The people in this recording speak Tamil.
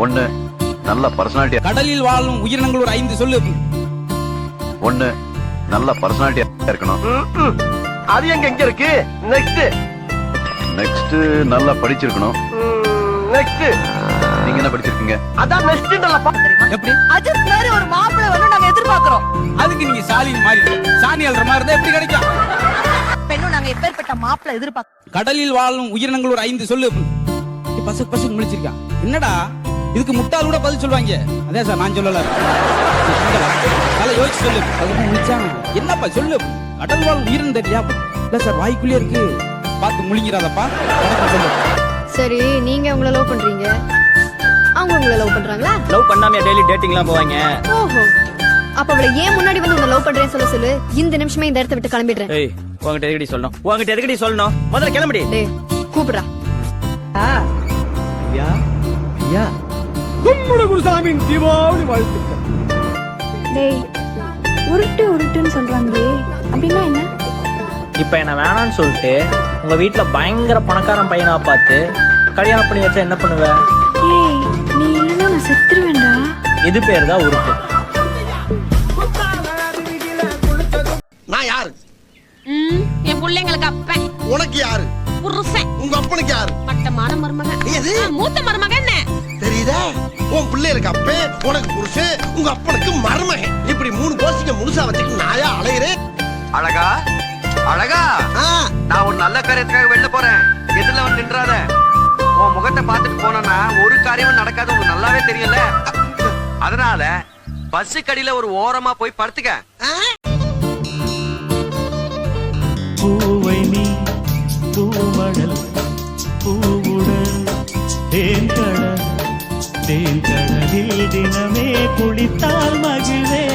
ஒண்ணு நல்ல பர்சனாலிட்டி. கடலில் வாழும் உயிரினங்கள் ஒரு 5 சொல்லு. ஒண்ணு நல்ல பர்சனாலிட்டியா இருக்கணும். அது எங்க இருக்கு? நெக்ஸ்ட் நெக்ஸ்ட் நல்லா படிச்சிருக்கணும். நெக்ஸ்ட் நீங்க என்ன படிச்சிருக்கீங்க? அதான் நெக்ஸ்ட் நல்லா எப்படி? அஜித் மாதிரி ஒரு மாப்பிள்ளை வந்து நாங்க எதிர்பார்க்கிறோம். அதுக்கு நீங்க சாலின் மாதிரி சாணி அல்ற மாதிரி இருந்தா எப்படி கிடைக்கும்? பெண்ணும் நாங்க எப்பேற்பட்ட மாப்பிள்ளை எதிர்பார்க்கிறோம். கடலில் வாழும் உயிரினங்கள் ஒரு 5 சொல்லு. பசு பசு முடிச்சிருக்கான். என்னடா இதுக்கு முட்டாள் கூட பதில் சொல்லுவாங்க. அதே சார் நான் சொல்லல. நல்லா யோசிச்சு சொல்லு. அதுக்கு முடிச்சான். என்னப்பா சொல்லு. கடல் வாழும் உயிரினம் தெரியா? இல்ல சார் வாய்க்குள்ளே இருக்கு. பார்த்து முழுங்கிறாதப்பா. சொல்லு. சரி, நீங்க உங்களை லவ் பண்றீங்க, அவங்க உங்களை லவ் பண்றாங்களா? லவ் பண்ணாம டெய்லி டேட்டிங்லாம் போவாங்க. ஓஹோ, அப்ப அவளை ஏன் முன்னாடி வந்து உங்களை லவ் பண்றேன்னு சொல்ல சொல்லு. இந்த நிமிஷமே இந்த இடத்த விட்டு கிளம்பிடுறேன். ஏய், உன்கிட்ட எதுக்கடி சொல்லணும்? உன்கிட்ட எதுக்கடி சொல்லணும்? முதல்ல கிளம்புடி. டேய், கூப்பிடுறா. ஐயா ஐயா, கும்முடு குருசாமியின் தீபாவளி வாழ்த்துக்கள். டேய், உருட்டு உருட்டுன்னு சொல்றாங்களே, அப்படின்னா என்ன? இப்ப என்ன வேணான்னு சொல்லிட்டு உங்க வீட்டுல பயங்கர பணக்காரன் பையனா பார்த்து கல்யாணம் பண்ணி வச்சா என்ன பண்ணுவ? ஏய், நீ இல்லைன்னா நான் செத்துருவேண்டா. இது பேர் தான் உருட்டு. நான் யாரு? என் பிள்ளைங்களுக்கு அப்பன். உனக்கு யாரு? புருஷன். உங்க அப்பனுக்கு யாரு? பட்டமான மருமகன். எது? மூத்த மருமகன். தெரியுதா? உன் பிள்ளைகளுக்கு அப்பே, உனக்கு புருஷன், உங்க அப்பனுக்கு மருமகன். இப்படி 3 போஸ்டிங்க முழுசா வச்சுட்டு நாயா அலையிறேன். அழகா அழகா, நான் ஒரு நல்ல காரியத்துக்காக வெளில போறேன். எதிரில வந்து நின்றாத. உன் முகத்தை பார்த்துட்டு போனா ஒரு காரியமும் நடக்காது. உங்களுக்கு நல்லாவே தெரியல. அதனால பஸ் கடியில ஒரு ஓரமா போய் படுத்துக்க. பூவை நீ பூமடல் பூவுடல் தேன்கடல் தேன்கடலில் தினமே குளித்தால் மகிழ்வே.